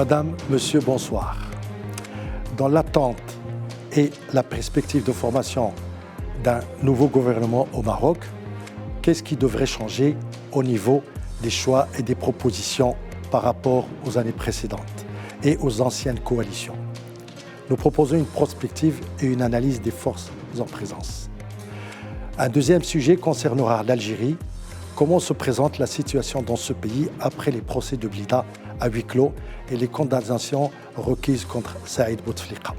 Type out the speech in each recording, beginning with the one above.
Madame, Monsieur, bonsoir. Dans l'attente et la perspective de formation d'un nouveau gouvernement au Maroc, qu'est-ce qui devrait changer au niveau des choix et des propositions par rapport aux années précédentes et aux anciennes coalitions? Nous proposons une prospective et une analyse des forces en présence. Un deuxième sujet concernera l'Algérie. Comment se présente la situation dans ce pays après les procès de Blida à huis clos et les condamnations requises contre Saïd Bouteflika?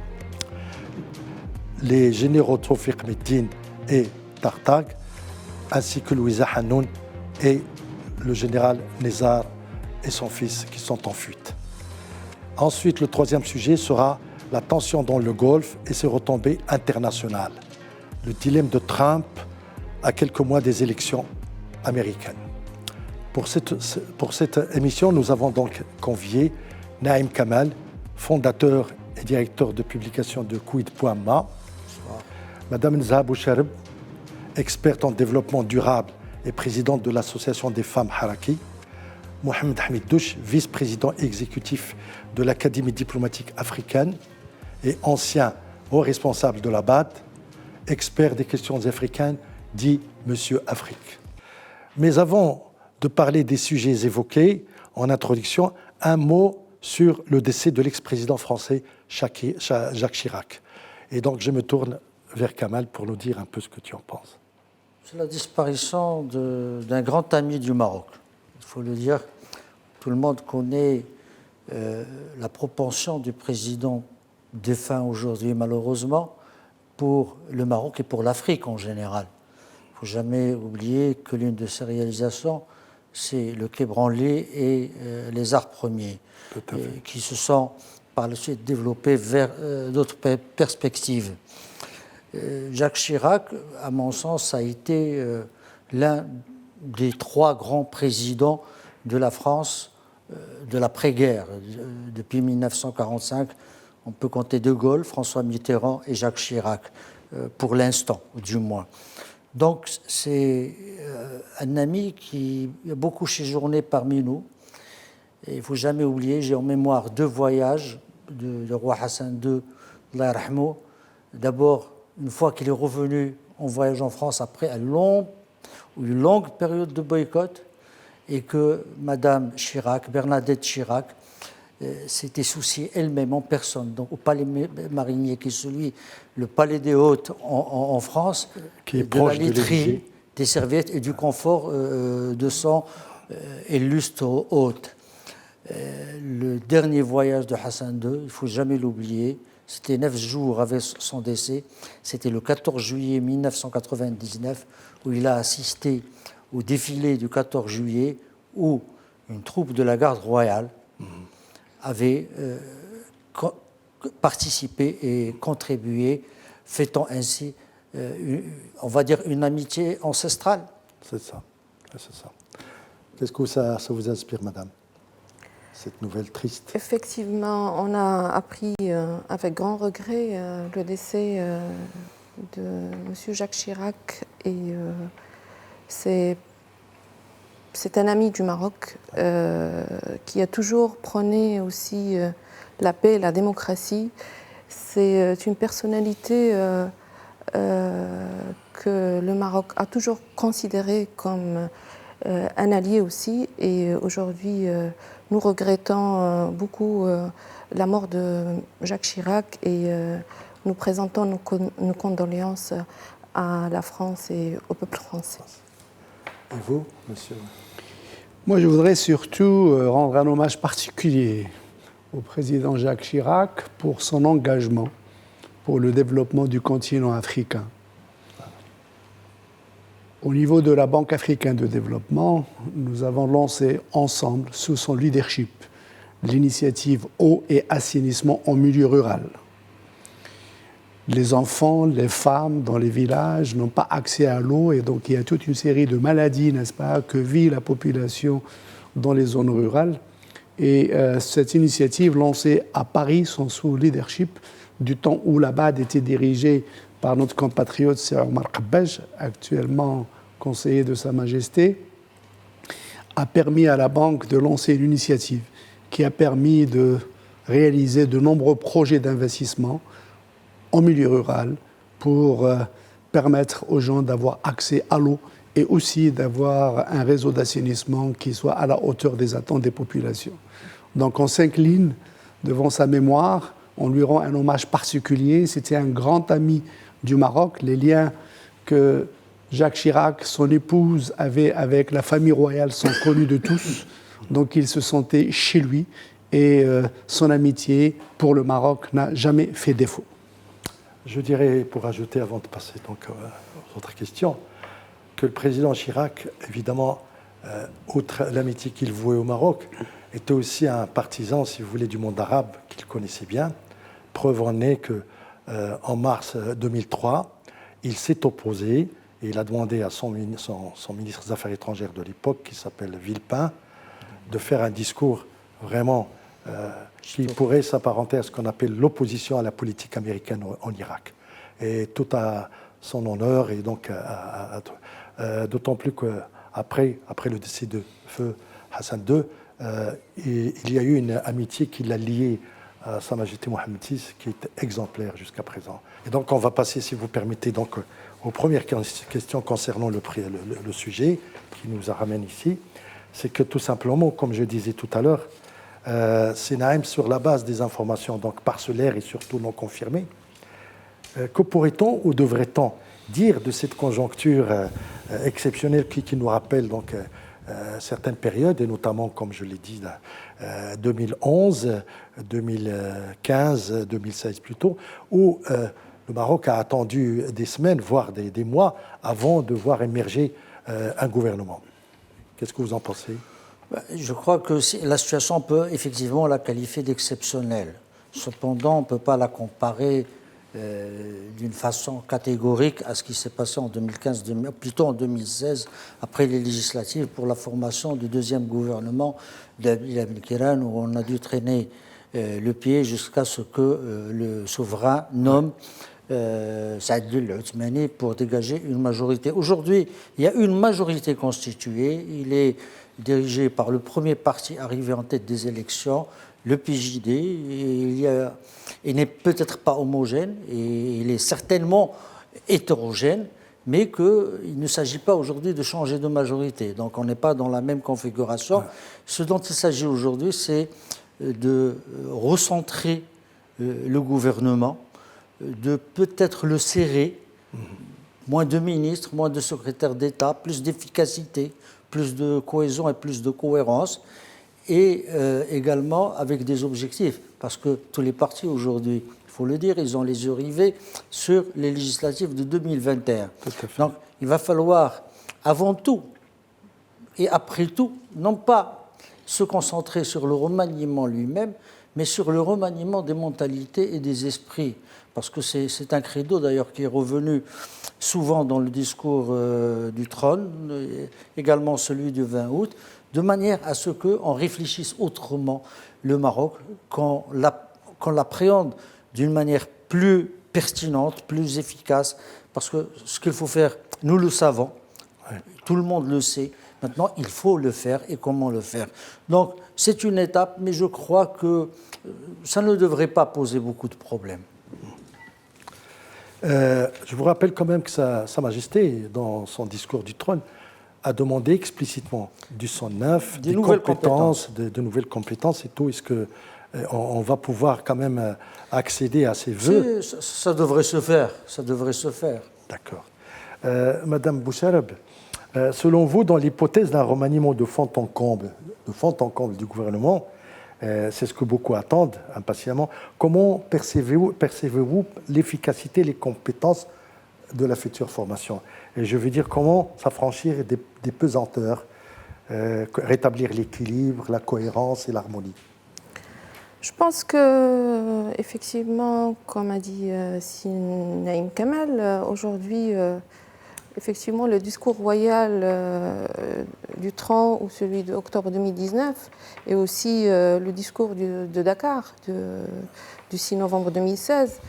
Les généraux Tawfiq Meddine et Tartag, ainsi que Louisa Hanoun et le général Nezar et son fils qui sont en fuite. Ensuite, le troisième sujet sera la tension dans le Golfe et ses retombées internationales. Le dilemme de Trump à quelques mois des élections américaines. Pour cette émission, nous avons donc convié Naïm Kamal, fondateur et directeur de publication de Quid.ma, Madame Nzah Bouchareb, experte en développement durable et présidente de l'Association des femmes Haraki, Mohamed Hamid Douche, vice-président exécutif de l'Académie diplomatique africaine et ancien haut responsable de la BAD, expert des questions africaines, dit Monsieur Afrique. Mais avant de parler des sujets évoqués en introduction, un mot sur le décès de l'ex-président français Jacques Chirac. Et donc je me tourne vers Kamal pour nous dire un peu ce que tu en penses. C'est la disparition d'un grand ami du Maroc. Il faut le dire, tout le monde connaît la propension du président défunt aujourd'hui malheureusement pour le Maroc et pour l'Afrique en général. Il ne faut jamais oublier que l'une de ses réalisations, c'est le Quai Branly et les arts premiers, qui se sont par la suite développés vers d'autres perspectives. Jacques Chirac, à mon sens, a été l'un des trois grands présidents de la France de l'après-guerre. Depuis 1945, on peut compter De Gaulle, François Mitterrand et Jacques Chirac, pour l'instant, du moins. Donc, c'est un ami qui a beaucoup séjourné parmi nous. Et il ne faut jamais oublier, j'ai en mémoire deux voyages du roi Hassan II, Allah yarhamou. D'abord, une fois qu'il est revenu en voyage en France après une longue période de boycott, et que Madame Chirac, Bernadette Chirac, s'était souciée elle-même en personne, donc au Palais Marinier, qui est celui, le Palais des Hôtes en France, qui est de proche la literie, des serviettes et du confort de son illustre hôte. Le dernier voyage de Hassan II, il ne faut jamais l'oublier, c'était 9 jours avant son décès, c'était le 14 juillet 1999, où il a assisté au défilé du 14 juillet, où une troupe de la garde royale avait participé et contribué, fêtant ainsi, on va dire, une amitié ancestrale. C'est ça, c'est ça. Qu'est-ce que ça vous inspire, madame, cette nouvelle triste? Effectivement, on a appris avec grand regret le décès de M. Jacques Chirac. Et c'est un ami du Maroc qui a toujours prôné aussi la paix et la démocratie. C'est une personnalité que le Maroc a toujours considérée comme un allié aussi. Et aujourd'hui, nous regrettons beaucoup la mort de Jacques Chirac et nous présentons nos condoléances à la France et au peuple français. Et vous, monsieur? Moi, je voudrais surtout rendre un hommage particulier au président Jacques Chirac pour son engagement pour le développement du continent africain. Au niveau de la Banque africaine de développement, nous avons lancé ensemble, sous son leadership, l'initiative Eau et assainissement en milieu rural. Les enfants, les femmes dans les villages n'ont pas accès à l'eau et donc il y a toute une série de maladies, n'est-ce pas, que vit la population dans les zones rurales. Et cette initiative lancée à Paris, sous leadership, du temps où la BAD était dirigée par notre compatriote Sir Omar Qabbaj, actuellement conseiller de Sa Majesté, a permis à la Banque de lancer une initiative qui a permis de réaliser de nombreux projets d'investissement en milieu rural pour permettre aux gens d'avoir accès à l'eau et aussi d'avoir un réseau d'assainissement qui soit à la hauteur des attentes des populations. Donc on s'incline devant sa mémoire, on lui rend un hommage particulier. C'était un grand ami du Maroc. Les liens que Jacques Chirac, son épouse, avaient avec la famille royale sont connus de tous. Donc il se sentait chez lui et son amitié pour le Maroc n'a jamais fait défaut. Je dirais, pour ajouter avant de passer donc aux autres questions, que le président Chirac, évidemment, outre l'amitié qu'il vouait au Maroc, était aussi un partisan, si vous voulez, du monde arabe qu'il connaissait bien. Preuve en est qu'en mars 2003, il s'est opposé et il a demandé à son ministre des Affaires étrangères de l'époque, qui s'appelle Villepin, de faire un discours vraiment qui pourrait s'apparenter à ce qu'on appelle l'opposition à la politique américaine en Irak. Et tout à son honneur, et donc d'autant plus qu'après le décès de feu Hassan II, il y a eu une amitié qui l'a lié à Sa Majesté Mohammed VI, qui est exemplaire jusqu'à présent. Et donc on va passer, si vous permettez, donc, aux premières questions concernant le sujet qui nous ramène ici. C'est que tout simplement, comme je disais tout à l'heure, c'est Naïm, sur la base des informations donc parcellaires et surtout non confirmées, que pourrait-on ou devrait-on dire de cette conjoncture exceptionnelle qui nous rappelle donc certaines périodes, et notamment, comme je l'ai dit, 2011, 2015, 2016 plutôt, où le Maroc a attendu des semaines, voire des mois, avant de voir émerger un gouvernement. Qu'est-ce que vous en pensez ? Je crois que la situation, on peut effectivement la qualifier d'exceptionnelle. Cependant, on ne peut pas la comparer d'une façon catégorique à ce qui s'est passé en 2015, plutôt en 2016, après les législatives, pour la formation du deuxième gouvernement d'Abdel Kiran, où on a dû traîner le pied jusqu'à ce que le souverain nomme Saad el-Othmani pour dégager une majorité. Aujourd'hui, il y a une majorité constituée. Il est dirigé par le premier parti arrivé en tête des élections, le PJD. Il n'est peut-être pas homogène et il est certainement hétérogène, mais qu'il ne s'agit pas aujourd'hui de changer de majorité. Donc on n'est pas dans la même configuration. Ouais. Ce dont il s'agit aujourd'hui, c'est de recentrer le gouvernement, de peut-être le serrer, moins de ministres, moins de secrétaires d'État, plus d'efficacité, plus de cohésion et plus de cohérence, et également avec des objectifs, parce que tous les partis aujourd'hui, il faut le dire, ils ont les yeux rivés sur les législatives de 2021. Donc il va falloir, avant tout et après tout, non pas se concentrer sur le remaniement lui-même, mais sur le remaniement des mentalités et des esprits. Parce que c'est un credo d'ailleurs qui est revenu souvent dans le discours du trône, également celui du 20 août, de manière à ce qu'on réfléchisse autrement le Maroc, qu'on l'appréhende d'une manière plus pertinente, plus efficace, parce que ce qu'il faut faire, nous le savons, tout le monde le sait, maintenant il faut le faire et comment le faire. Donc c'est une étape, mais je crois que ça ne devrait pas poser beaucoup de problèmes. Je vous rappelle quand même que Sa Majesté, dans son discours du trône, a demandé explicitement du sang neuf, des compétences, de nouvelles compétences et tout. Est-ce qu'on va pouvoir quand même accéder à ces vœux ? Ça devrait se faire, ça devrait se faire. D'accord. Madame Bouchareb, selon vous, dans l'hypothèse d'un remaniement de fond en comble du gouvernement, c'est ce que beaucoup attendent impatiemment. Comment percevez-vous l'efficacité, les compétences de la future formation ? Et je veux dire, comment s'affranchir des pesanteurs, rétablir l'équilibre, la cohérence et l'harmonie ? Je pense que, effectivement, comme a dit Naïm Kamal, aujourd'hui, effectivement, le discours royal du 30 ou celui d'octobre 2019 et aussi le discours de Dakar du 6 novembre 2016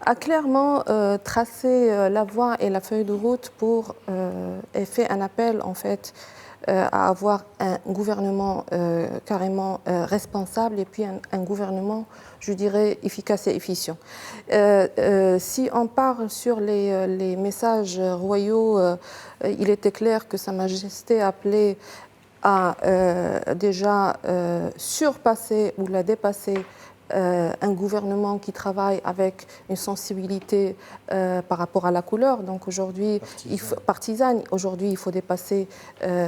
a clairement tracé la voie et la feuille de route pour et fait un appel en fait à avoir un gouvernement carrément responsable et puis un gouvernement, je dirais, efficace et efficient. Si on part sur les messages royaux, il était clair que Sa Majesté appelait à déjà surpasser ou la dépasser un gouvernement qui travaille avec une sensibilité par rapport à la couleur. Donc aujourd'hui, partisane. Aujourd'hui, il faut dépasser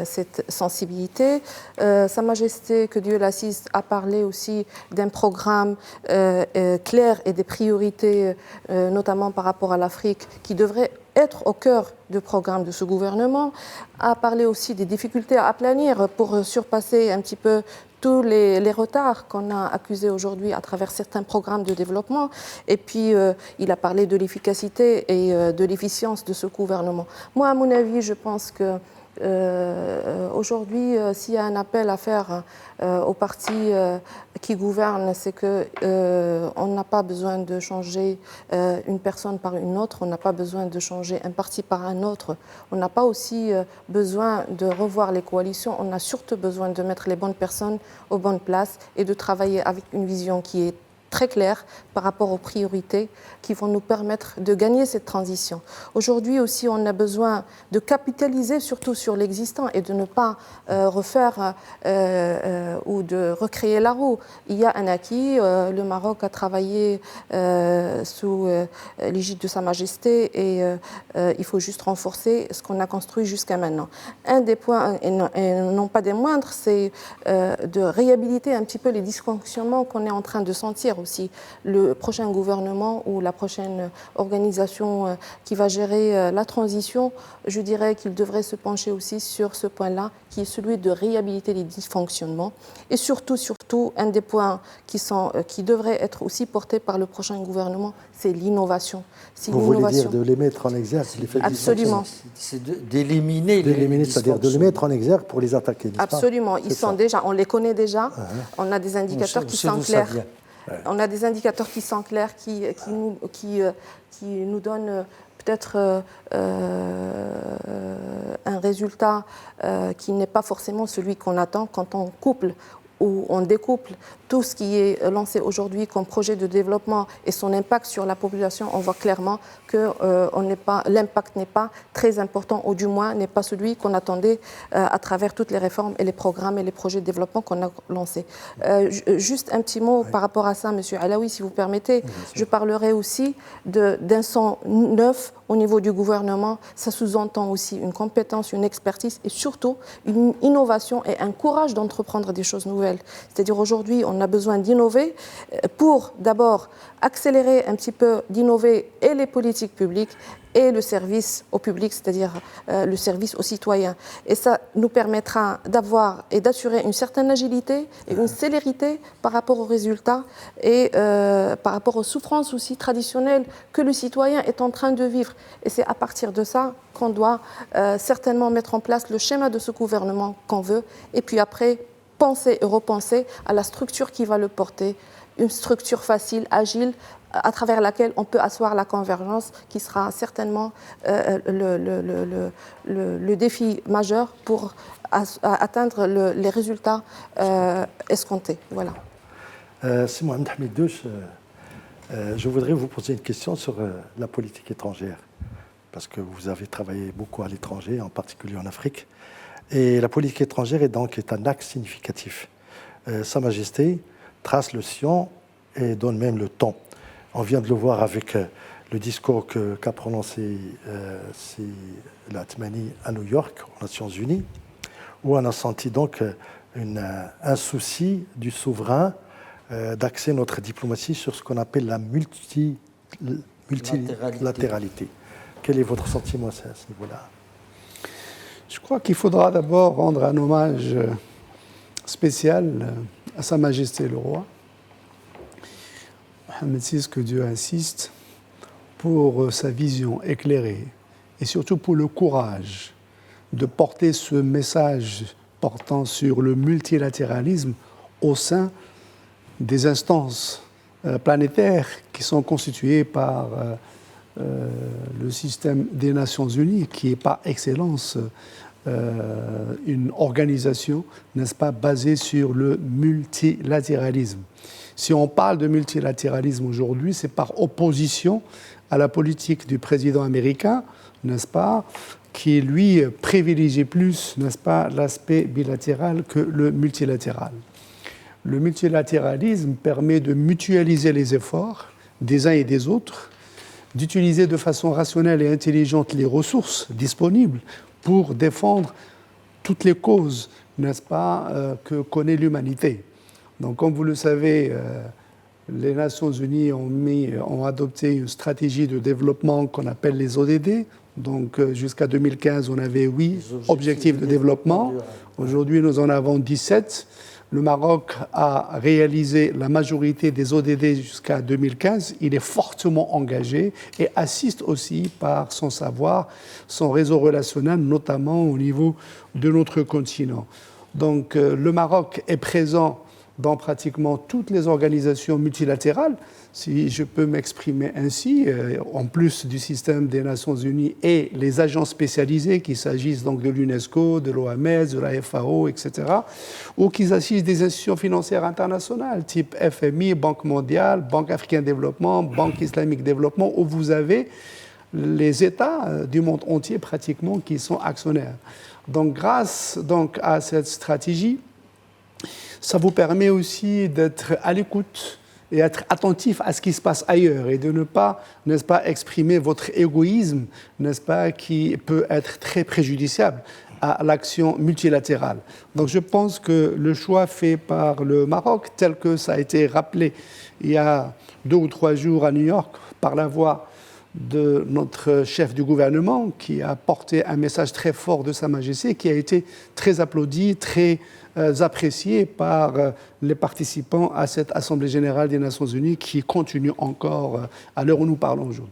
cette sensibilité. Sa Majesté, que Dieu l'assiste, a parlé aussi d'un programme clair et des priorités, notamment par rapport à l'Afrique, qui devrait être au cœur du programme de ce gouvernement, a parlé aussi des difficultés à aplanir pour surpasser un petit peu tous les retards qu'on a accusés aujourd'hui à travers certains programmes de développement. Et puis, il a parlé de l'efficacité et de l'efficience de ce gouvernement. Moi, à mon avis, je pense que aujourd'hui, s'il y a un appel à faire aux partis qui gouvernent, c'est qu'on n'a pas besoin de changer une personne par une autre, on n'a pas besoin de changer un parti par un autre, on n'a pas aussi besoin de revoir les coalitions, on a surtout besoin de mettre les bonnes personnes aux bonnes places et de travailler avec une vision qui est très clair par rapport aux priorités qui vont nous permettre de gagner cette transition. Aujourd'hui aussi, on a besoin de capitaliser surtout sur l'existant et de ne pas refaire ou de recréer la roue. Il y a un acquis, le Maroc a travaillé sous l'égide de Sa Majesté et il faut juste renforcer ce qu'on a construit jusqu'à maintenant. Un des points, et non pas des moindres, c'est de réhabiliter un petit peu les dysfonctionnements qu'on est en train de sentir aussi. Le prochain gouvernement ou la prochaine organisation qui va gérer la transition, je dirais qu'il devrait se pencher aussi sur ce point-là, qui est celui de réhabiliter les dysfonctionnements. Et surtout, un des points qui devrait être aussi porté par le prochain gouvernement, c'est l'innovation. Vous voulez dire de les mettre en exergue, les faits Absolument. C'est d'éliminer les c'est-à-dire de les mettre en exergue pour les attaquer. Absolument. Ils sont déjà, on les connaît déjà. On a des indicateurs qui sont clairs. On a des indicateurs qui sont clairs, qui nous donnent peut-être un résultat qui n'est pas forcément celui qu'on attend quand on couple où on découple tout ce qui est lancé aujourd'hui comme projet de développement et son impact sur la population, on voit clairement que l'impact n'est pas très important, ou du moins n'est pas celui qu'on attendait à travers toutes les réformes et les programmes et les projets de développement qu'on a lancés. Juste un petit mot par rapport à ça, M. Alaoui, si vous permettez. Je parlerai aussi d'un sang neuf au niveau du gouvernement. Ça sous-entend aussi une compétence, une expertise et surtout une innovation et un courage d'entreprendre des choses nouvelles. C'est-à-dire aujourd'hui, on a besoin d'innover pour d'abord accélérer un petit peu, d'innover et les politiques publiques et le service au public, c'est-à-dire le service aux citoyens. Et ça nous permettra d'avoir et d'assurer une certaine agilité et une célérité par rapport aux résultats et par rapport aux souffrances aussi traditionnelles que le citoyen est en train de vivre. Et c'est à partir de ça qu'on doit certainement mettre en place le schéma de ce gouvernement qu'on veut, et puis après penser et repenser à la structure qui va le porter, une structure facile, agile, à travers laquelle on peut asseoir la convergence, qui sera certainement le défi majeur pour atteindre les résultats escomptés. Voilà. Si Mohamed Hamid Douche, je voudrais vous poser une question sur la politique étrangère, parce que vous avez travaillé beaucoup à l'étranger, en particulier en Afrique. Et la politique étrangère est un axe significatif. Sa Majesté trace le sillon et donne même le ton. On vient de le voir avec le discours qu'a prononcé la Tmani à New York, aux Nations Unies, où on a senti donc un souci du souverain d'axer notre diplomatie sur ce qu'on appelle la multilatéralité. Quel est votre sentiment à ce niveau-là ? Je crois qu'il faudra d'abord rendre un hommage spécial à Sa Majesté le Roi, Mohamed VI, que Dieu insiste, pour sa vision éclairée et surtout pour le courage de porter ce message portant sur le multilatéralisme au sein des instances planétaires qui sont constituées par le système des Nations Unies, qui est par excellence une organisation, n'est-ce pas, basée sur le multilatéralisme. Si on parle de multilatéralisme aujourd'hui, c'est par opposition à la politique du président américain, n'est-ce pas, qui lui privilégie plus, n'est-ce pas, l'aspect bilatéral que le multilatéral. Le multilatéralisme permet de mutualiser les efforts des uns et des autres, d'utiliser de façon rationnelle et intelligente les ressources disponibles pour défendre toutes les causes, n'est-ce pas, que connaît l'humanité. Donc, comme vous le savez, les Nations Unies ont adopté une stratégie de développement qu'on appelle les ODD. Donc, jusqu'à 2015, on avait 8 objectifs de développement. Aujourd'hui, nous en avons 17. Le Maroc a réalisé la majorité des ODD jusqu'à 2015. Il est fortement engagé et assiste aussi par son savoir, son réseau relationnel, notamment au niveau de notre continent. Donc, le Maroc est présent dans pratiquement toutes les organisations multilatérales, si je peux m'exprimer ainsi, en plus du système des Nations Unies et les agences spécialisées, qu'il s'agisse donc de l'UNESCO, de l'OMS, de la FAO, etc., ou qu'ils assistent des institutions financières internationales, type FMI, Banque mondiale, Banque africaine de développement, Banque islamique de développement, où vous avez les États du monde entier pratiquement qui sont actionnaires. Donc, grâce à cette stratégie, ça vous permet aussi d'être à l'écoute et être attentif à ce qui se passe ailleurs et de ne pas, n'est-ce pas, exprimer votre égoïsme, n'est-ce pas, qui peut être très préjudiciable à l'action multilatérale. Donc je pense que le choix fait par le Maroc, tel que ça a été rappelé il y a 2 ou 3 jours à New York par la voix de notre chef du gouvernement, qui a porté un message très fort de Sa Majesté, qui a été très applaudi, très apprécié par les participants à cette Assemblée générale des Nations Unies qui continue encore à l'heure où nous parlons aujourd'hui.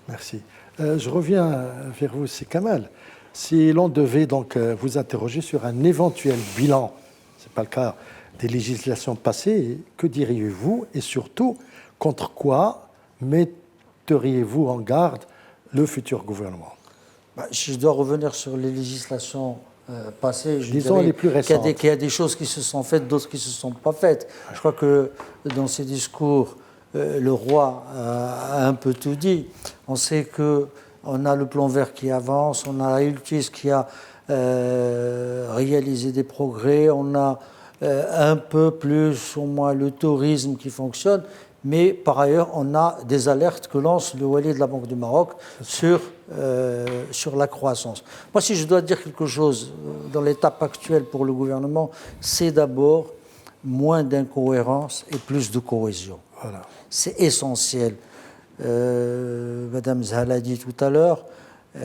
Merci. Je reviens vers vous, c'est Kamal. Si l'on devait donc vous interroger sur un éventuel bilan, ce n'est pas le cas des législations passées, que diriez-vous et surtout contre quoi metteriez-vous en garde le futur gouvernement? Si je dois revenir sur les législations passées, je disons les plus récentes. Qu'il y a des choses qui se sont faites, d'autres qui ne se sont pas faites. Je crois que dans ses discours, le roi a un peu tout dit. On sait qu'on a le plan vert qui avance, on a l'ULTIS qui a réalisé des progrès, on a un peu plus, au moins, le tourisme qui fonctionne. Mais par ailleurs, on a des alertes que lance le Wali de la Banque du Maroc sur la croissance. Moi, si je dois dire quelque chose dans l'étape actuelle pour le gouvernement, c'est d'abord moins d'incohérence et plus de cohésion. Voilà. C'est essentiel. Madame Zahal a dit tout à l'heure, il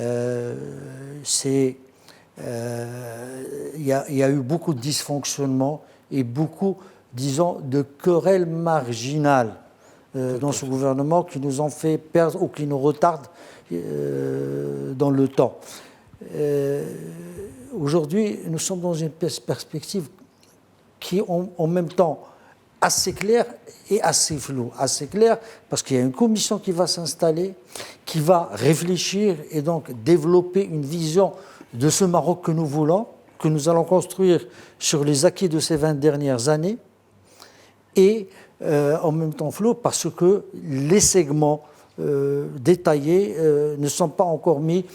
y a eu beaucoup de dysfonctionnements et beaucoup, disons, de querelles marginales dans ce gouvernement qui nous ont fait perdre ou qui nous retardent dans le temps. Aujourd'hui, nous sommes dans une perspective qui est en même temps assez claire et assez floue. Assez claire parce qu'il y a une commission qui va s'installer, qui va réfléchir et donc développer une vision de ce Maroc que nous voulons, que nous allons construire sur les acquis de ces 20 dernières années, et en même temps flou parce que les segments détaillés ne sont pas encore mis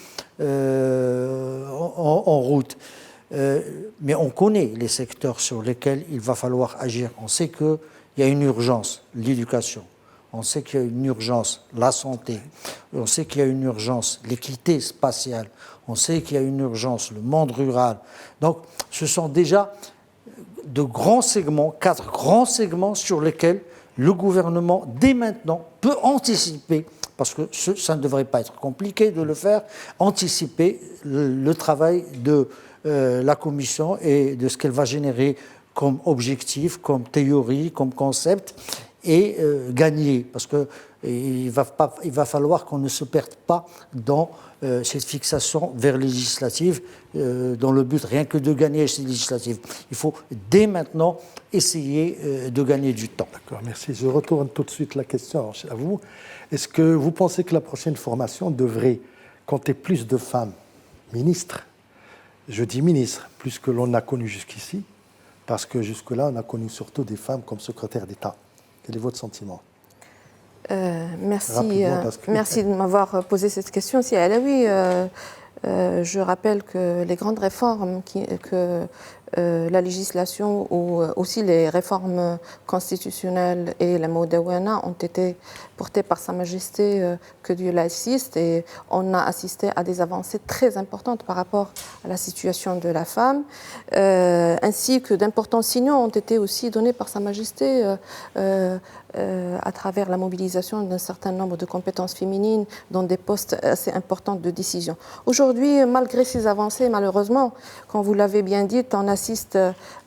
en route. Mais on connaît les secteurs sur lesquels il va falloir agir. On sait qu'il y a une urgence, l'éducation. On sait qu'il y a une urgence, la santé. On sait qu'il y a une urgence, l'équité spatiale. On sait qu'il y a une urgence, le monde rural. Donc, ce sont déjà de grands segments, 4 grands segments sur lesquels le gouvernement, dès maintenant, peut anticiper, parce que ça ne devrait pas être compliqué de le faire, anticiper le travail de la Commission et de ce qu'elle va générer comme objectif, comme théorie, comme concept, et gagner. Parce qu'il va falloir qu'on ne se perde pas dans cette fixation vers les législatives, dans le but rien que de gagner ces législatives. Il faut dès maintenant essayer de gagner du temps. D'accord, merci. Je retourne tout de suite la question à vous. Est-ce que vous pensez que la prochaine formation devrait compter plus de femmes ministres, Je dis ministre, plus que l'on a connu jusqu'ici, parce que jusque-là, on a connu surtout des femmes comme secrétaire d'État. Quel est votre sentiment? Merci de m'avoir posé cette question. Si Alaoui, je rappelle que les grandes réformes que la législation ou aussi les réformes constitutionnelles et la Moudawana ont été portées par Sa Majesté, que Dieu l'assiste, et on a assisté à des avancées très importantes par rapport à la situation de la femme, ainsi que d'importants signaux ont été aussi donnés par Sa Majesté à travers la mobilisation d'un certain nombre de compétences féminines dans des postes assez importants de décision. Aujourd'hui, malgré ces avancées, malheureusement, comme vous l'avez bien dit, on assiste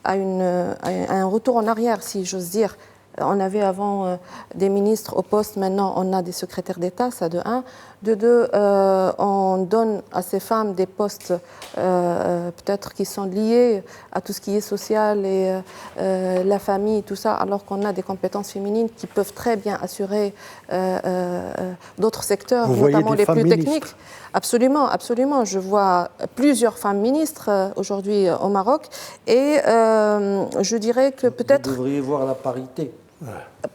à un retour en arrière, si j'ose dire. On avait avant des ministres au poste, maintenant on a des secrétaires d'État, ça de un. De deux, on donne à ces femmes des postes peut-être qui sont liés à tout ce qui est social et la famille, tout ça, alors qu'on a des compétences féminines qui peuvent très bien assurer d'autres secteurs, notamment les plus techniques. Absolument, absolument. Je vois plusieurs femmes ministres aujourd'hui au Maroc et je dirais que peut-être... Vous devriez voir la parité.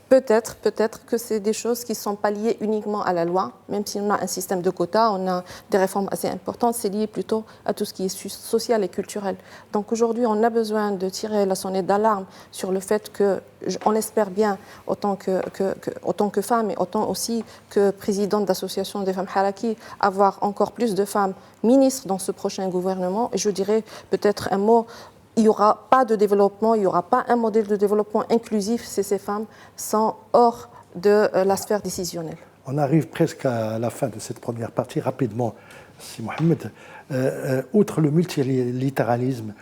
Peut-être que c'est des choses qui ne sont pas liées uniquement à la loi, même si on a un système de quotas, on a des réformes assez importantes, c'est lié plutôt à tout ce qui est social et culturel. Donc aujourd'hui, on a besoin de tirer la sonnette d'alarme sur le fait que, on espère bien, autant que femme et autant aussi que présidente d'association des femmes Haraki, avoir encore plus de femmes ministres dans ce prochain gouvernement. Et je dirais peut-être un mot. Il n'y aura pas de développement, il n'y aura pas un modèle de développement inclusif si ces femmes sont hors de la sphère décisionnelle. On arrive presque à la fin de cette première partie. Rapidement, si Mohamed, outre le multilatéralisme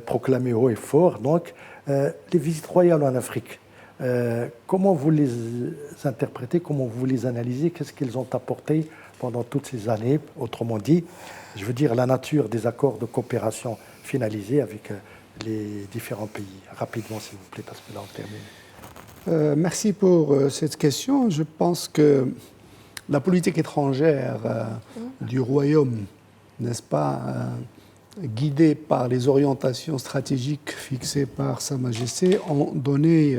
proclamé haut et fort, donc, les visites royales en Afrique, comment vous les interprétez, comment vous les analysez, qu'est-ce qu'ils ont apporté pendant toutes ces années? Autrement dit, je veux dire la nature des accords de coopération finalisés avec les différents pays. Rapidement, s'il vous plaît, parce que là, on termine. Merci pour cette question. Je pense que la politique étrangère du royaume, n'est-ce pas, guidée par les orientations stratégiques fixées par Sa Majesté, ont donné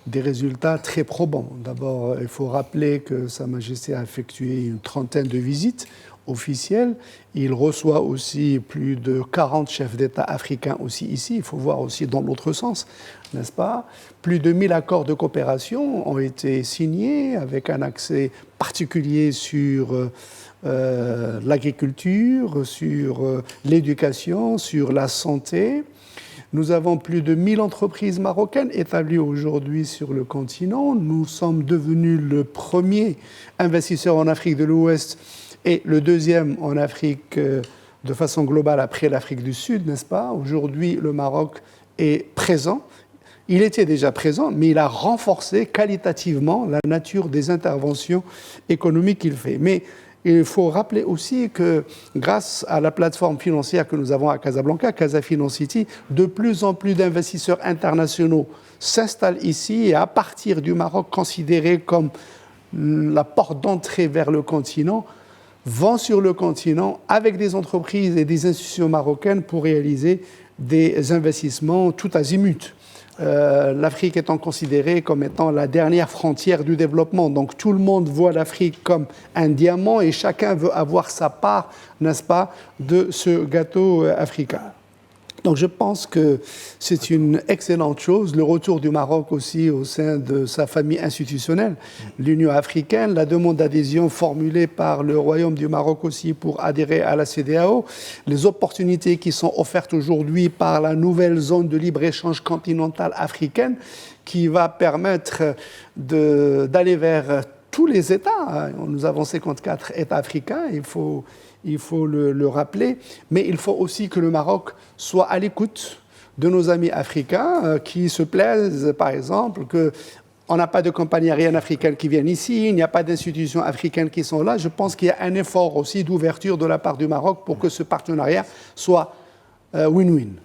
des résultats très probants. D'abord, il faut rappeler que Sa Majesté a effectué une trentaine de visites officiel. Il reçoit aussi plus de 40 chefs d'État africains aussi ici. Il faut voir aussi dans l'autre sens, n'est-ce pas? Plus de 1000 accords de coopération ont été signés avec un accès particulier sur l'agriculture, sur l'éducation, sur la santé. Nous avons plus de 1000 entreprises marocaines établies aujourd'hui sur le continent. Nous sommes devenus le premier investisseur en Afrique de l'Ouest et le deuxième en Afrique de façon globale après l'Afrique du Sud, n'est-ce pas? Aujourd'hui, le Maroc est présent. Il était déjà présent, mais il a renforcé qualitativement la nature des interventions économiques qu'il fait. Mais il faut rappeler aussi que grâce à la plateforme financière que nous avons à Casablanca, Casa Finance City, de plus en plus d'investisseurs internationaux s'installent ici et à partir du Maroc, considéré comme la porte d'entrée vers le continent, vont sur le continent avec des entreprises et des institutions marocaines pour réaliser des investissements tout azimut. L'Afrique étant considérée comme étant la dernière frontière du développement. Donc tout le monde voit l'Afrique comme un diamant et chacun veut avoir sa part, n'est-ce pas, de ce gâteau africain. Donc je pense que c'est une excellente chose. Le retour du Maroc aussi au sein de sa famille institutionnelle, l'Union africaine, la demande d'adhésion formulée par le Royaume du Maroc aussi pour adhérer à la CEDEAO, les opportunités qui sont offertes aujourd'hui par la nouvelle zone de libre-échange continentale africaine qui va permettre d'aller vers tous les États. Nous avons 54 États africains, il faut le rappeler, mais il faut aussi que le Maroc soit à l'écoute de nos amis africains qui se plaisent, par exemple, qu'on n'a pas de compagnie aérienne africaine qui viennent ici, il n'y a pas d'institutions africaines qui sont là. Je pense qu'il y a un effort aussi d'ouverture de la part du Maroc pour que ce partenariat soit win-win.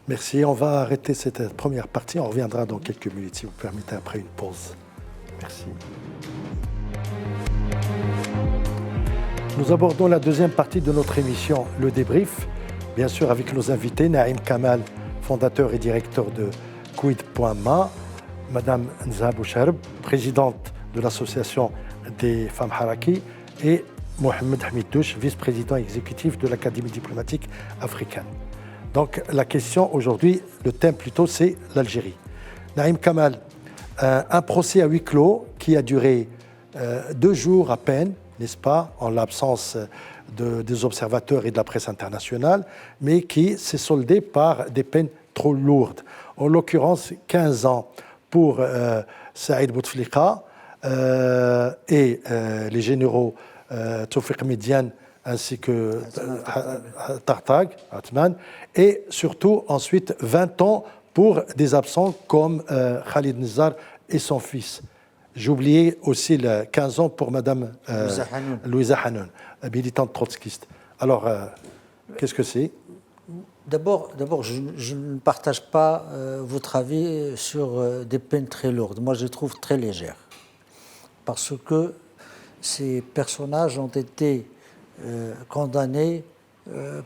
Merci. On va arrêter cette première partie. On reviendra dans quelques minutes, si vous permettez, après une pause. Merci. Nous abordons la deuxième partie de notre émission, le débrief. bien sûr avec nos invités, Naïm Kamal, fondateur et directeur de Quid.ma, Madame Nza Boucharb, présidente de l'association des femmes Haraki, et Mohamed Hamidouche, vice-président exécutif de l'Académie diplomatique africaine. Donc la question aujourd'hui, le thème plutôt, c'est l'Algérie. Naïm Kamal, un procès à huis clos qui a duré 2 jours à peine, n'est-ce pas, en l'absence des observateurs et de la presse internationale, mais qui s'est soldé par des peines trop lourdes. En l'occurrence, 15 ans pour Saïd Bouteflika et les généraux Tawfiq Médiane ainsi que Tartag, Atman, et surtout ensuite 20 ans pour des absents comme Khalid Nizar et son fils. J'ai oublié aussi les 15 ans pour Madame Louisa Hanoun, militante trotskiste. Alors, qu'est-ce que c'est? D'abord, je ne partage pas votre avis sur des peines très lourdes. Moi, je les trouve très légères. Parce que ces personnages ont été condamnés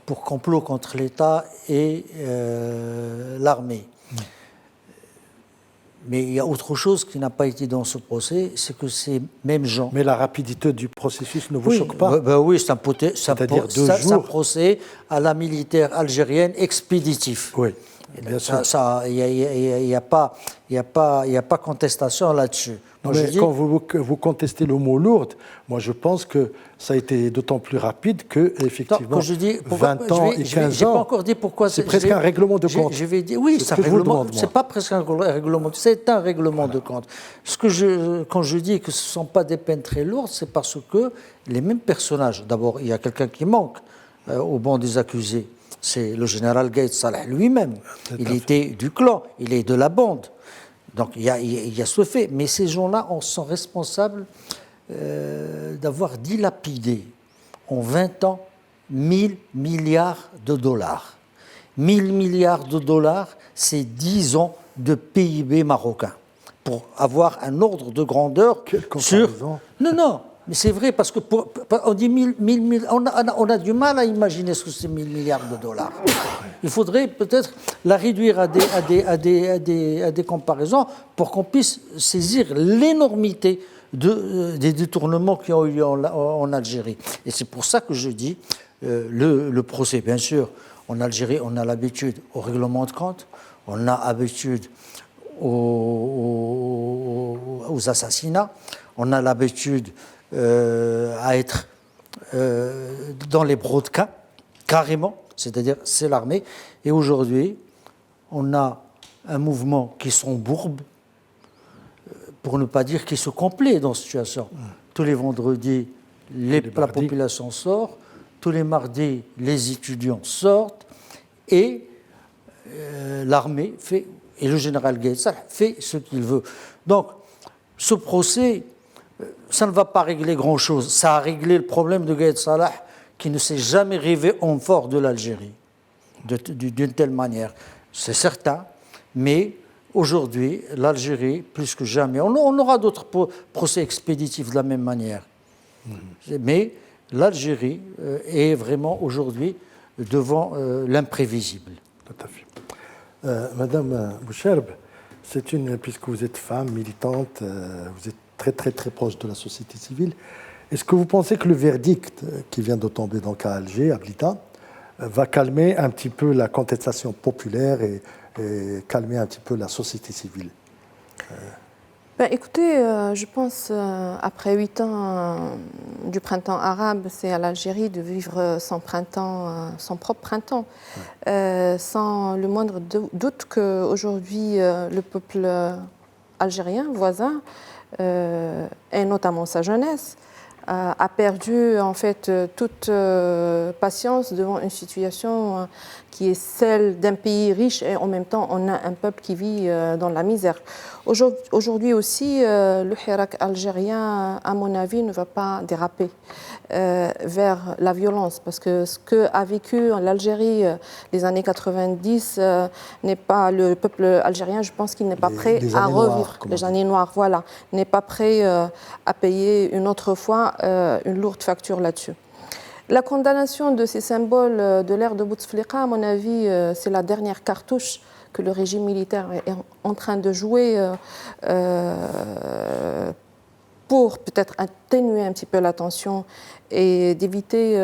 pour complot contre l'État et l'armée. Mais il y a autre chose qui n'a pas été dans ce procès, c'est que ces mêmes gens... Mais la rapidité du processus ne vous choque pas? Oui, c'est un procès à la militaire algérienne expéditif. Oui, bien sûr. Il n'y a pas contestation là-dessus. Quand vous contestez le mot lourde, moi je pense que ça a été d'autant plus rapide que, effectivement, 20 ans et 15 ans, pas encore dit pourquoi c'est presque un règlement de compte. Je vais dire, oui, c'est pas presque un règlement, c'est un règlement de compte. Quand je dis que ce ne sont pas des peines très lourdes, c'est parce que les mêmes personnages, d'abord, il y a quelqu'un qui manque au banc des accusés, c'est le général Gaïd Salah lui-même. Il était du clan, il est de la bande. Donc il y a ce fait, mais ces gens-là sont responsables d'avoir dilapidé en 20 ans 1000 milliards de dollars. 1000 milliards de dollars, c'est 10 ans de PIB marocain. Pour avoir un ordre de grandeur sur... Non, mais c'est vrai, parce que on dit 1000, on a du mal à imaginer ce que c'est 1000 milliards de dollars. Il faudrait peut-être la réduire à des comparaisons pour qu'on puisse saisir l'énormité des détournements qui ont eu lieu en Algérie. Et c'est pour ça que je dis, le procès, bien sûr, en Algérie, on a l'habitude au règlement de compte, on a l'habitude aux assassinats, on a l'habitude à être dans les brodequins, carrément, c'est-à-dire c'est l'armée. Et aujourd'hui, on a un mouvement qui s'embourbe, pour ne pas dire qui se complaît dans cette situation. Tous les vendredis, la population sort, tous les mardis, les étudiants sortent, et l'armée fait, et le général Gaïd Salah fait ce qu'il veut. Donc, ce procès, ça ne va pas régler grand-chose. Ça a réglé le problème de Gaïd Salah, qui ne s'est jamais rêvé en fort de l'Algérie, d'une telle manière. C'est certain, mais aujourd'hui, l'Algérie, plus que jamais, on aura d'autres procès expéditifs de la même manière. Mais l'Algérie est vraiment aujourd'hui devant l'imprévisible. Tout à fait. Madame Boucharb, puisque vous êtes femme militante, vous êtes très très très proche de la société civile, est-ce que vous pensez que le verdict qui vient de tomber donc à Alger, à Blida, va calmer un petit peu la contestation populaire et calmer un petit peu la société civile? Écoutez, je pense après 8 ans du printemps arabe, c'est à l'Algérie de vivre son printemps, son propre printemps, sans le moindre doute qu'aujourd'hui le peuple algérien voisin, et notamment sa jeunesse, a perdu en fait toute patience devant une situation qui est celle d'un pays riche, et en même temps on a un peuple qui vit dans la misère. Aujourd'hui aussi, le Hirak algérien, à mon avis, ne va pas déraper vers la violence, parce que ce qu'a vécu l'Algérie les années 90 n'est pas, le peuple algérien, je pense qu'il n'est pas prêt à revivre les années noires, voilà, n'est pas prêt à payer une autre fois une lourde facture là-dessus. La condamnation de ces symboles de l'ère de Bouteflika, à mon avis, c'est la dernière cartouche que le régime militaire est en train de jouer pour peut-être atténuer un petit peu la tension et d'éviter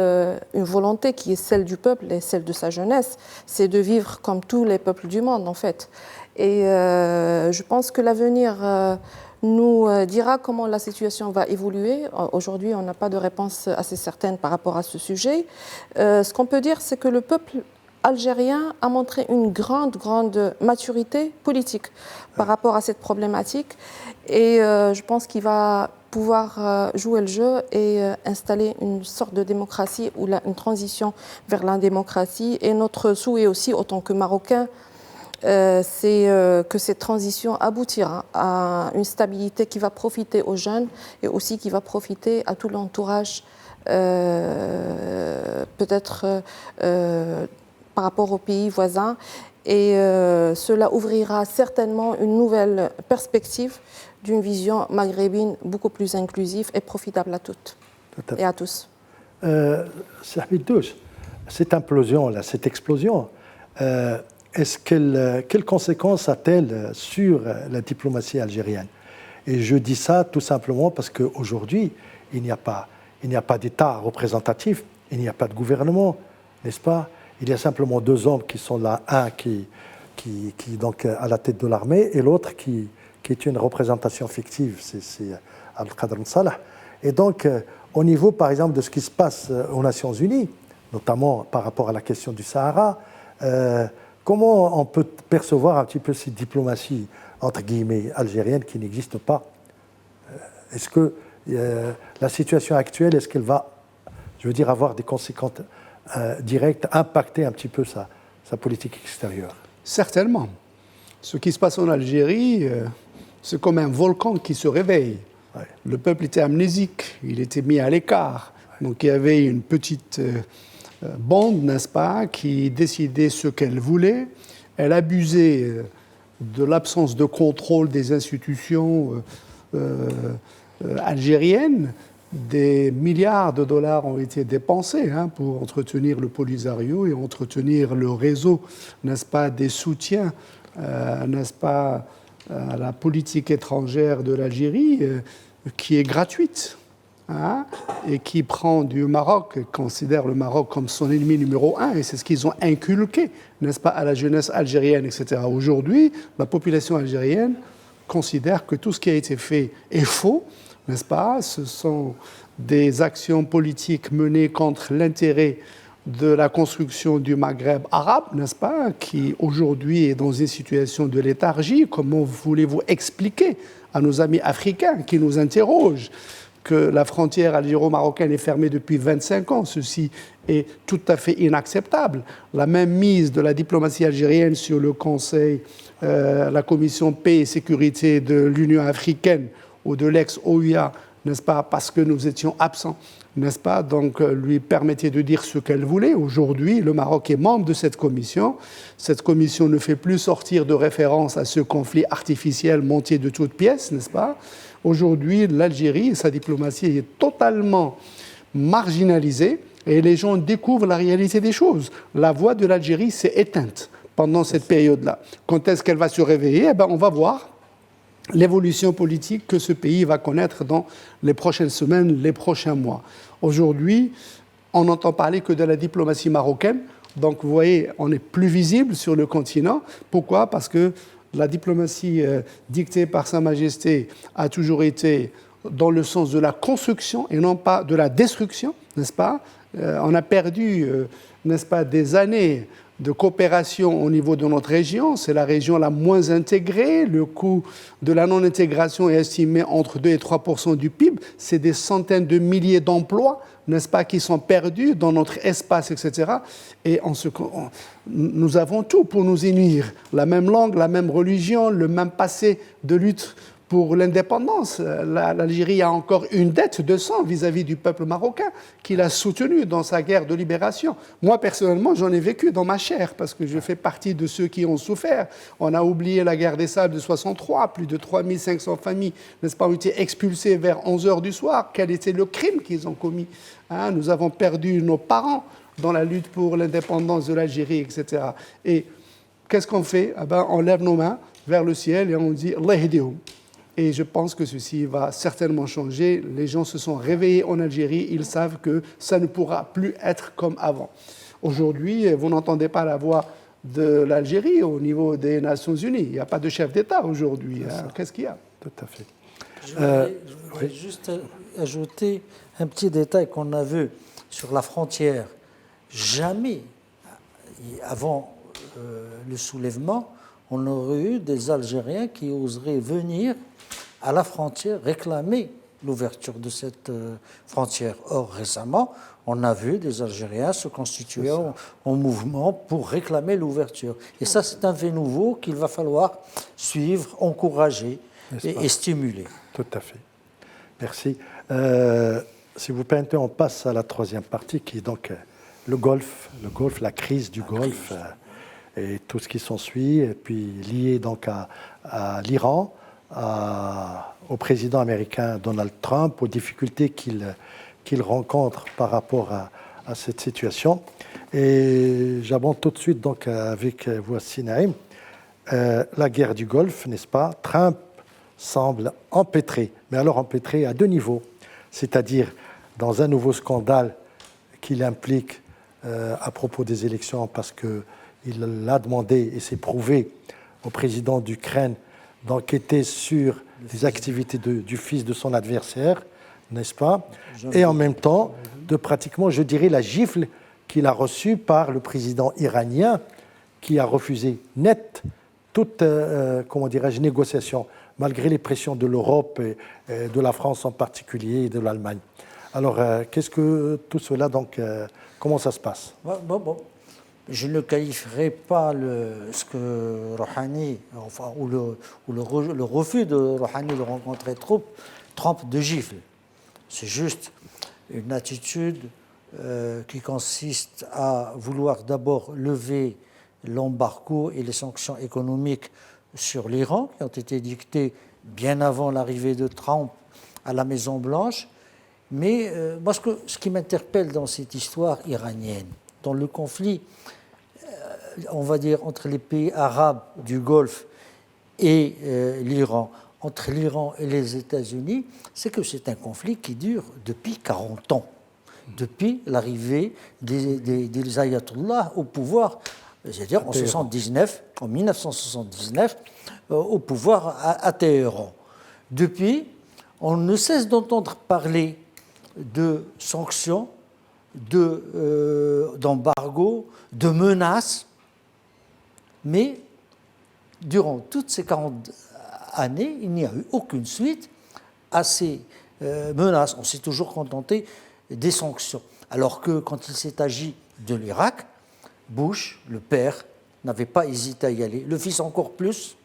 une volonté qui est celle du peuple et celle de sa jeunesse, c'est de vivre comme tous les peuples du monde en fait. Et je pense que l'avenir nous dira comment la situation va évoluer. Aujourd'hui, on n'a pas de réponse assez certaine par rapport à ce sujet. Ce qu'on peut dire, c'est que le peuple algérien a montré une grande maturité politique par rapport à cette problématique. Et je pense qu'il va pouvoir jouer le jeu et installer une sorte de démocratie ou une transition vers la démocratie. Et notre souhait aussi, autant que Marocains, c'est que cette transition aboutira à une stabilité qui va profiter aux jeunes et aussi qui va profiter à tout l'entourage, peut-être par rapport aux pays voisins. Et cela ouvrira certainement une nouvelle perspective d'une vision maghrébine beaucoup plus inclusive et profitable à toutes et à tous. Cette implosion, là, cette explosion, quelles conséquences a-t-elle sur la diplomatie algérienne? Et je dis ça tout simplement parce qu'aujourd'hui, il n'y a pas d'État représentatif, il n'y a pas de gouvernement, n'est-ce pas? Il y a simplement deux hommes qui sont là, un qui donc à la tête de l'armée et l'autre qui est une représentation fictive, c'est Al-Qadr Salah. Et donc, au niveau, par exemple, de ce qui se passe aux Nations Unies, notamment par rapport à la question du Sahara, comment on peut percevoir un petit peu cette diplomatie, entre guillemets, algérienne qui n'existe pas? Est-ce que la situation actuelle, est-ce qu'elle va, je veux dire, avoir des conséquences directes, impacter un petit peu sa politique extérieure? Certainement. Ce qui se passe en Algérie, c'est comme un volcan qui se réveille. Ouais. Le peuple était amnésique, il était mis à l'écart. Ouais. Donc il y avait une petite bande, n'est-ce pas, qui décidait ce qu'elle voulait. Elle abusait de l'absence de contrôle des institutions algériennes. Des milliards de dollars ont été dépensés pour entretenir le Polisario et entretenir le réseau, n'est-ce pas, des soutiens, n'est-ce pas, à la politique étrangère de l'Algérie, qui est gratuite, et qui prend du Maroc, considère le Maroc comme son ennemi numéro un, et c'est ce qu'ils ont inculqué, n'est-ce pas, à la jeunesse algérienne, etc. Aujourd'hui, la population algérienne considère que tout ce qui a été fait est faux, n'est-ce pas? Ce sont des actions politiques menées contre l'intérêt de la construction du Maghreb arabe, n'est-ce pas? Qui aujourd'hui est dans une situation de léthargie. Comment voulez-vous expliquer à nos amis africains qui nous interrogent que la frontière algéro-marocaine est fermée depuis 25 ans? Ceci est tout à fait inacceptable. La même mise de la diplomatie algérienne sur le Conseil, la Commission paix et sécurité de l'Union africaine ou de l'ex-OUA, n'est-ce pas, parce que nous étions absents, n'est-ce pas, donc lui permettait de dire ce qu'elle voulait. Aujourd'hui, le Maroc est membre de cette commission. Cette commission ne fait plus sortir de référence à ce conflit artificiel monté de toutes pièces, n'est-ce pas? Aujourd'hui, l'Algérie et sa diplomatie est totalement marginalisée et les gens découvrent la réalité des choses. La voix de l'Algérie s'est éteinte pendant cette période-là. Quand est-ce qu'elle va se réveiller? Eh bien, on va voir l'évolution politique que ce pays va connaître dans les prochaines semaines, les prochains mois. Aujourd'hui, on n'entend parler que de la diplomatie marocaine. Donc, vous voyez, on est plus visible sur le continent. Pourquoi? Parce que la diplomatie dictée par Sa Majesté a toujours été dans le sens de la construction et non pas de la destruction, n'est-ce pas? On a perdu, n'est-ce pas, des années de coopération au niveau de notre région. C'est la région la moins intégrée. Le coût de la non-intégration est estimé entre 2 et 3% du PIB. C'est des centaines de milliers d'emplois, n'est-ce pas, qui sont perdus dans notre espace, etc. Et nous avons tout pour nous unir. La même langue, la même religion, le même passé de lutte pour l'indépendance. L'Algérie a encore une dette de sang vis-à-vis du peuple marocain qu'il a soutenu dans sa guerre de libération. Moi, personnellement, j'en ai vécu dans ma chair parce que je fais partie de ceux qui ont souffert. On a oublié la guerre des sables de 63, plus de 3500 familles, n'est-ce pas, ont été expulsées vers 11 heures du soir. Quel était le crime qu'ils ont commis, hein? Nous avons perdu nos parents dans la lutte pour l'indépendance de l'Algérie, etc. Et qu'est-ce qu'on fait? On lève nos mains vers le ciel et on dit « Allah yahdihoum ». Et je pense que ceci va certainement changer. Les gens se sont réveillés en Algérie, ils savent que ça ne pourra plus être comme avant. Aujourd'hui, vous n'entendez pas la voix de l'Algérie au niveau des Nations Unies. Il n'y a pas de chef d'État aujourd'hui. Hein. Qu'est-ce qu'il y a? Tout à fait. Je voudrais juste ajouter un petit détail qu'on a vu sur la frontière. Jamais, avant le soulèvement, on aurait eu des Algériens qui oseraient venir à la frontière réclamer l'ouverture de cette frontière. Or, récemment, on a vu des Algériens se constituer en mouvement pour réclamer l'ouverture. Et ça, c'est un fait nouveau qu'il va falloir suivre, encourager et stimuler. Tout à fait. Merci. Si vous permettez, on passe à la troisième partie qui est donc le Golfe, la crise du Golfe et tout ce qui s'ensuit, et puis lié donc à l'Iran, au président américain Donald Trump, aux difficultés qu'il rencontre par rapport à cette situation. Et j'abonde tout de suite donc avec vous, Naïm. La guerre du Golfe, n'est-ce pas? Trump semble empêtré, mais alors empêtré à deux niveaux, c'est-à-dire dans un nouveau scandale qu'il implique à propos des élections, parce qu'il a demandé, et c'est prouvé, au président d'Ukraine d'enquêter sur les activités du fils de son adversaire, n'est-ce pas? Et en même temps, de pratiquement, je dirais, la gifle qu'il a reçue par le président iranien, qui a refusé net toute, comment dirais-je, négociation, malgré les pressions de l'Europe et de la France en particulier et de l'Allemagne. Alors, qu'est-ce que tout cela, donc, comment ça se passe? Bon. Je ne qualifierai pas ce que Rouhani, enfin, ou le refus de Rouhani de rencontrer Trump de gifle. C'est juste une attitude qui consiste à vouloir d'abord lever l'embargo et les sanctions économiques sur l'Iran, qui ont été dictées bien avant l'arrivée de Trump à la Maison-Blanche. Mais moi, ce qui m'interpelle dans cette histoire iranienne, dans le conflit, on va dire, entre les pays arabes du Golfe et l'Iran, entre l'Iran et les États-Unis, c'est que c'est un conflit qui dure depuis 40 ans, depuis l'arrivée des ayatollahs au pouvoir, c'est-à-dire en 1979, au pouvoir à Téhéran. Depuis, on ne cesse d'entendre parler de sanctions, d'embargo, de menaces, mais durant toutes ces 40 années, il n'y a eu aucune suite à ces menaces. On s'est toujours contenté des sanctions. Alors que quand il s'est agi de l'Irak, Bush, le père, n'avait pas hésité à y aller. Le fils encore plus.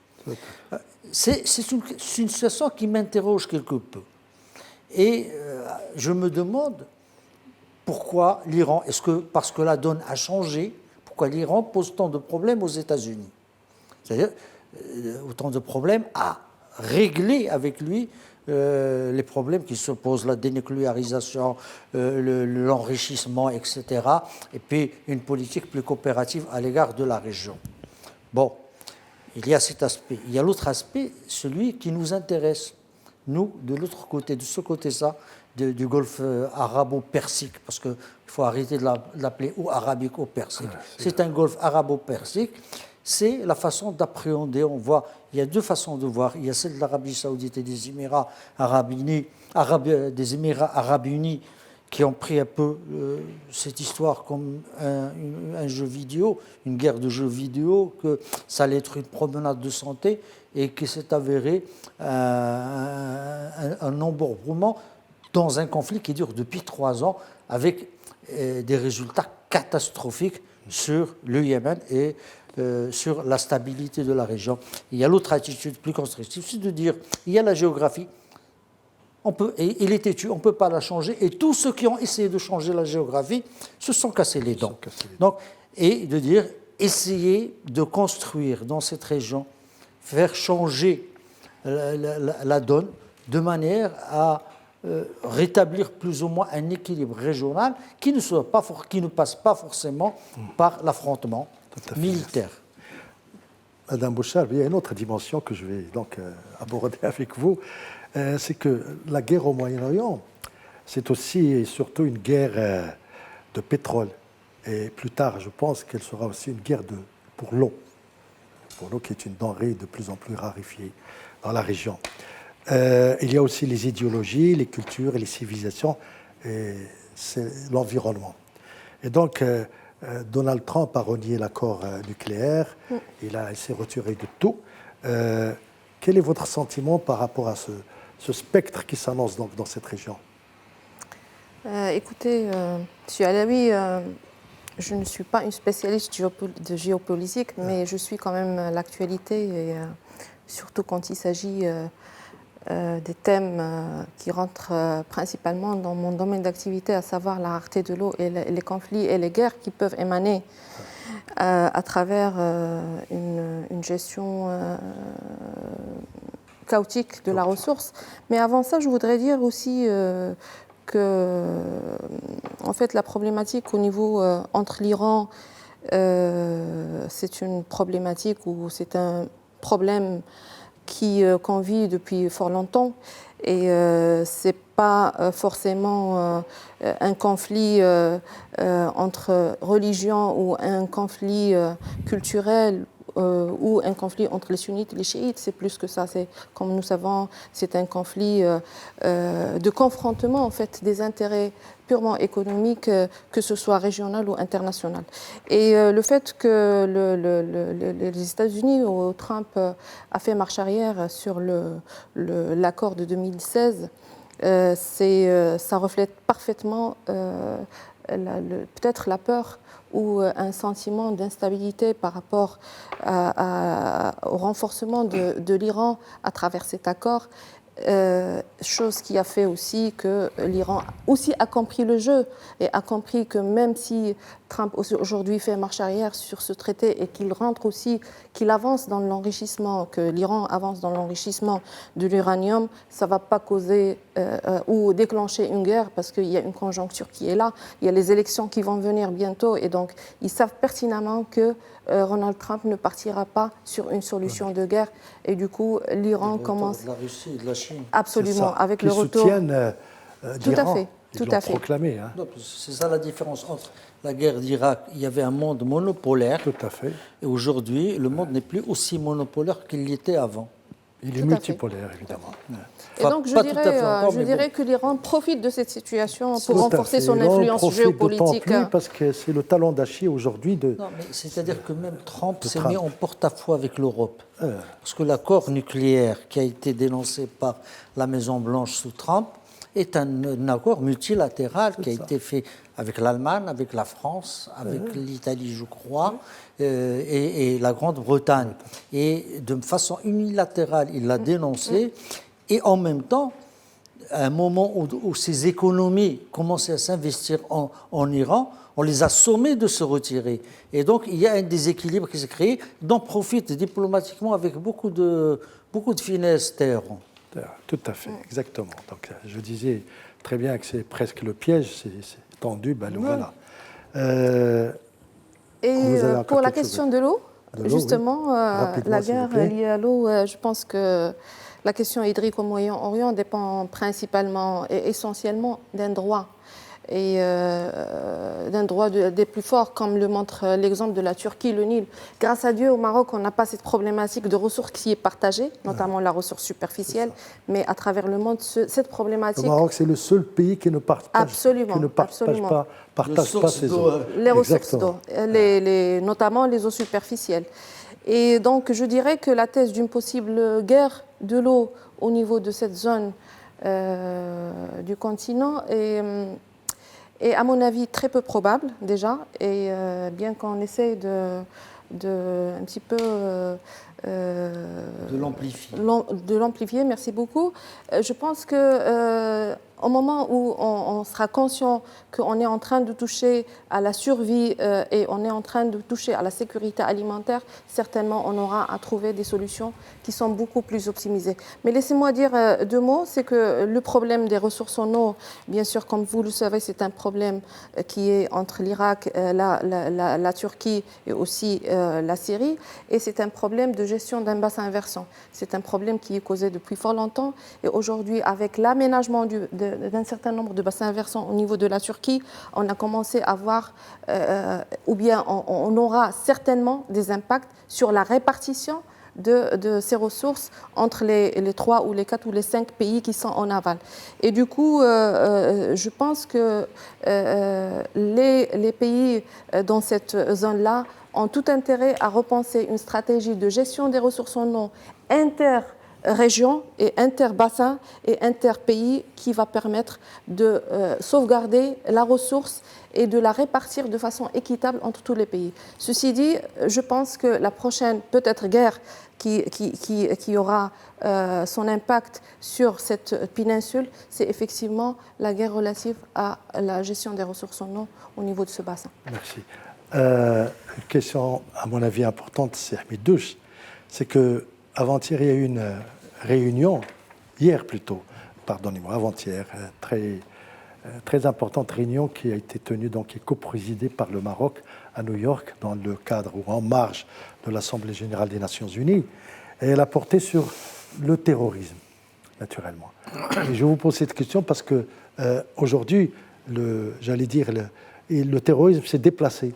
C'est une situation qui m'interroge quelque peu. Et je me demande pourquoi l'Iran, est-ce que parce que la donne a changé, pourquoi l'Iran pose tant de problèmes aux États-Unis? C'est-à-dire autant de problèmes à régler avec lui les problèmes qui se posent, la dénucléarisation, l'enrichissement, etc. Et puis une politique plus coopérative à l'égard de la région. Bon, il y a cet aspect. Il y a l'autre aspect, celui qui nous intéresse, nous, de l'autre côté, de ce côté-là, du Golfe arabo-persique, parce qu'il faut arrêter de l'appeler ou arabique ou persique. C'est un Golfe arabo-persique. C'est la façon d'appréhender. On voit, il y a deux façons de voir. Il y a celle de l'Arabie saoudite et des Émirats arabes unis qui ont pris un peu cette histoire comme un jeu vidéo, une guerre de jeux vidéo, que ça allait être une promenade de santé et qui s'est avéré un embourbrement dans un conflit qui dure depuis 3 ans avec des résultats catastrophiques sur le Yémen et sur la stabilité de la région. Il y a l'autre attitude plus constructive, c'est de dire il y a la géographie, il est têtu, on ne peut pas la changer, et tous ceux qui ont essayé de changer la géographie se sont cassés les dents. Donc, et de dire essayer de construire dans cette région, faire changer la donne de manière à rétablir plus ou moins un équilibre régional qui ne passe pas forcément par l'affrontement militaire. Madame Bouchard, il y a une autre dimension que je vais donc aborder avec vous, c'est que la guerre au Moyen-Orient, c'est aussi et surtout une guerre de pétrole. Et plus tard, je pense qu'elle sera aussi une guerre pour l'eau qui est une denrée de plus en plus raréfiée dans la région. Il y a aussi les idéologies, les cultures et les civilisations, et c'est l'environnement. Et donc, Donald Trump a renié l'accord nucléaire, il s'est retiré de tout. Quel est votre sentiment par rapport à ce spectre qui s'annonce donc dans cette région? Écoutez, M. Alaoui, je ne suis pas une spécialiste de géopolitique, mais je suis quand même l'actualité, et surtout quand il s'agit des thèmes qui rentrent principalement dans mon domaine d'activité, à savoir la rareté de l'eau et les conflits et les guerres qui peuvent émaner à travers une gestion chaotique de la ressource. Mais avant ça, je voudrais dire aussi que, en fait, la problématique au niveau entre l'Iran, c'est une problématique ou c'est un problème qu'on vit depuis fort longtemps, et c'est pas forcément un conflit entre religions ou un conflit culturel ou un conflit entre les sunnites et les chiites. C'est plus que ça. C'est, comme nous savons, c'est un conflit de confrontement en fait des intérêts purement économiques, que ce soit régional ou international. Et le fait que les États-Unis ou Trump a fait marche arrière sur l'accord de 2016, ça reflète parfaitement peut-être la peur ou un sentiment d'instabilité par rapport au renforcement de l'Iran à travers cet accord. Chose qui a fait aussi que l'Iran aussi a compris le jeu et a compris que même si Trump aujourd'hui fait marche arrière sur ce traité et qu'il rentre aussi, qu'il avance dans l'enrichissement, que l'Iran avance dans l'enrichissement de l'uranium, ça ne va pas causer ou déclencher une guerre, parce qu'il y a une conjoncture qui est là, il y a les élections qui vont venir bientôt, et donc ils savent pertinemment que Donald Trump ne partira pas sur une solution de guerre, et du coup l'Iran commence... De la Russie et de la Chine. Absolument, avec le retour... soutiennent tout à fait. Tout à fait. Proclamé. Hein. C'est ça la différence entre la guerre d'Irak. Il y avait un monde monopolaire. Tout à fait. Et aujourd'hui, le monde n'est plus aussi monopolaire qu'il l'était avant. Il est multipolaire, évidemment. Et donc, je dirais que l'Iran profite de cette situation pour renforcer son influence géopolitique. Plus parce que c'est le talon d'Achille aujourd'hui de... Non, mais c'est-à-dire que même Trump s'est mis en porte-à-faux avec l'Europe. Parce que l'accord nucléaire qui a été dénoncé par la Maison-Blanche sous Trump est un accord multilatéral qui a été fait avec l'Allemagne, avec la France, avec l'Italie, je crois, et la Grande-Bretagne. Et de façon unilatérale, il l'a dénoncé. Et en même temps, à un moment où ces économies commençaient à s'investir en Iran, on les a sommés de se retirer. Et donc, il y a un déséquilibre qui s'est créé, dont profite diplomatiquement avec beaucoup de finesse Téhéran. Tout à fait, exactement. Donc, je disais très bien que c'est presque le piège, c'est tendu, ben le voilà. Et pour la question de l'eau, justement, la guerre liée à l'eau, je pense que la question hydrique au Moyen-Orient dépend principalement et essentiellement d'un droit. Et d'un droit des plus forts, comme le montre l'exemple de la Turquie, le Nil. Grâce à Dieu, au Maroc, on n'a pas cette problématique de ressources qui est partagée, notamment la ressource superficielle, mais à travers le monde, cette problématique... Le Maroc, c'est le seul pays qui ne partage, partage pas ses eaux. Les ressources d'eau, notamment les eaux superficielles. Et donc, je dirais que la thèse d'une possible guerre de l'eau au niveau de cette zone du continent est, à mon avis, très peu probable déjà, et bien qu'on essaye un petit peu de l'amplifier, merci beaucoup. Je pense que au moment où on sera conscient qu'on est en train de toucher à la survie et on est en train de toucher à la sécurité alimentaire, certainement on aura à trouver des solutions qui sont beaucoup plus optimisées. Mais laissez-moi dire deux mots, c'est que le problème des ressources en eau, bien sûr, comme vous le savez, c'est un problème qui est entre l'Irak, la Turquie et aussi la Syrie, et c'est un problème de gestion d'un bassin versant. C'est un problème qui est causé depuis fort longtemps, et aujourd'hui, avec l'aménagement d'un certain nombre de bassins versants au niveau de la Turquie, on a commencé à voir, ou bien on aura certainement des impacts sur la répartition de ces ressources entre les 3 ou les 4 ou les 5 pays qui sont en aval. Et du coup, je pense que les pays dans cette zone-là ont tout intérêt à repenser une stratégie de gestion des ressources en eau inter-région et inter-bassin et inter-pays qui va permettre de sauvegarder la ressource et de la répartir de façon équitable entre tous les pays. Ceci dit, je pense que la prochaine, peut-être, guerre qui aura son impact sur cette péninsule, c'est effectivement la guerre relative à la gestion des ressources en eau au niveau de ce bassin. Merci. Une question, à mon avis, importante, c'est Hamid Douche. C'est qu'avant-hier, il y a eu une réunion, hier plutôt, pardonnez-moi, avant-hier, très importante réunion qui a été tenue, donc qui est coprésidée par le Maroc à New York, dans le cadre ou en marge de l'Assemblée générale des Nations Unies. Et elle a porté sur le terrorisme, naturellement. Et je vous pose cette question parce que aujourd'hui, j'allais dire, le terrorisme s'est déplacé,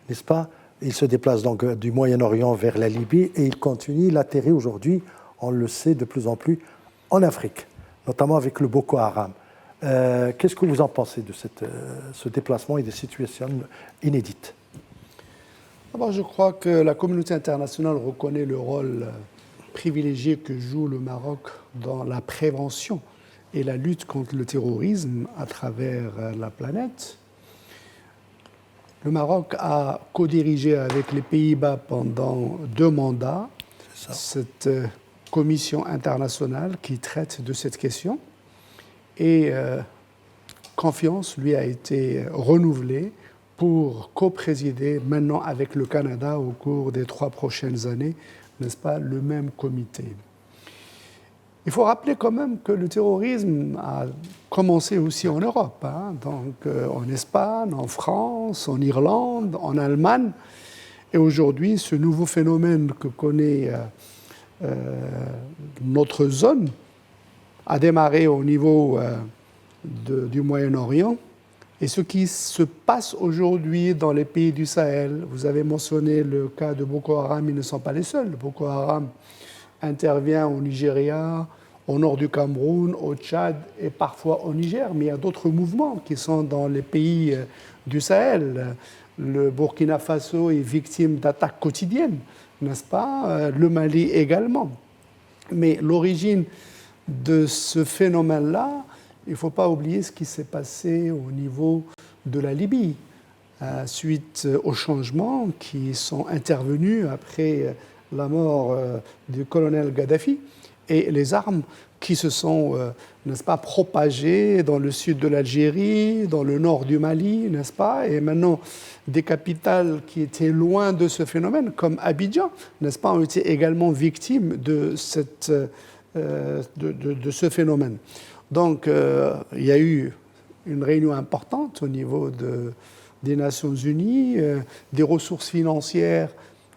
n'est-ce pas? Il se déplace donc du Moyen-Orient vers la Libye et il continue, il atterrit aujourd'hui, on le sait de plus en plus, en Afrique, notamment avec le Boko Haram. Qu'est-ce que vous en pensez de ce déplacement et des situations inédites? D'abord, je crois que la communauté internationale reconnaît le rôle privilégié que joue le Maroc dans la prévention et la lutte contre le terrorisme à travers la planète. Le Maroc a co-dirigé avec les Pays-Bas pendant 2 mandats cette commission internationale qui traite de cette question. Et confiance lui a été renouvelée pour co-présider maintenant avec le Canada au cours des 3 prochaines années, n'est-ce pas, le même comité. Il faut rappeler quand même que le terrorisme a commencé aussi en Europe, hein, donc en Espagne, en France, en Irlande, en Allemagne. Et aujourd'hui, ce nouveau phénomène que connaît notre zone a démarré au niveau du Moyen-Orient. Et ce qui se passe aujourd'hui dans les pays du Sahel, vous avez mentionné le cas de Boko Haram, ils ne sont pas les seuls. Boko Haram intervient au Nigeria, au nord du Cameroun, au Tchad et parfois au Niger, mais il y a d'autres mouvements qui sont dans les pays du Sahel. Le Burkina Faso est victime d'attaques quotidiennes, n'est-ce pas? Le Mali également. Mais l'origine de ce phénomène-là, il ne faut pas oublier ce qui s'est passé au niveau de la Libye, suite aux changements qui sont intervenus après la mort du colonel Kadhafi et les armes qui se sont, n'est-ce pas, propagées dans le sud de l'Algérie, dans le nord du Mali, n'est-ce pas? Et maintenant, des capitales qui étaient loin de ce phénomène, comme Abidjan, n'est-ce pas, ont été également victimes de ce phénomène. Donc, il y a eu une réunion importante au niveau des Nations Unies, des ressources financières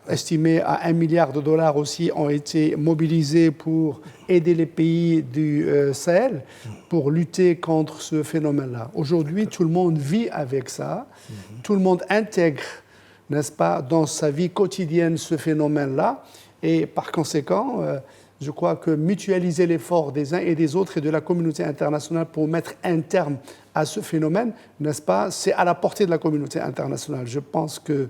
estimées à $1 milliard aussi ont été mobilisées pour aider les pays du Sahel pour lutter contre ce phénomène-là. Aujourd'hui, tout le monde vit avec ça, tout le monde intègre, n'est-ce pas, dans sa vie quotidienne ce phénomène-là, et par conséquent, je crois que mutualiser l'effort des uns et des autres et de la communauté internationale pour mettre un terme à ce phénomène, n'est-ce pas, c'est à la portée de la communauté internationale. Je pense que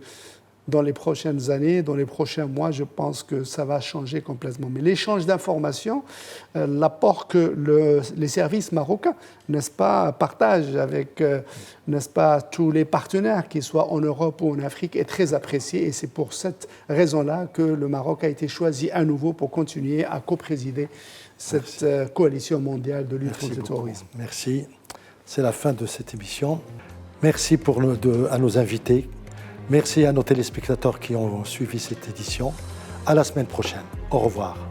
dans les prochaines années, dans les prochains mois, je pense que ça va changer complètement. Mais l'échange d'informations, l'apport que les services marocains, n'est-ce pas, partagent avec, n'est-ce pas, tous les partenaires, qu'ils soient en Europe ou en Afrique, est très apprécié. Et c'est pour cette raison-là que le Maroc a été choisi à nouveau pour continuer à coprésider cette coalition mondiale de lutte contre le terrorisme. Merci. C'est la fin de cette émission. Merci à nos invités. Merci à nos téléspectateurs qui ont suivi cette édition. À la semaine prochaine. Au revoir.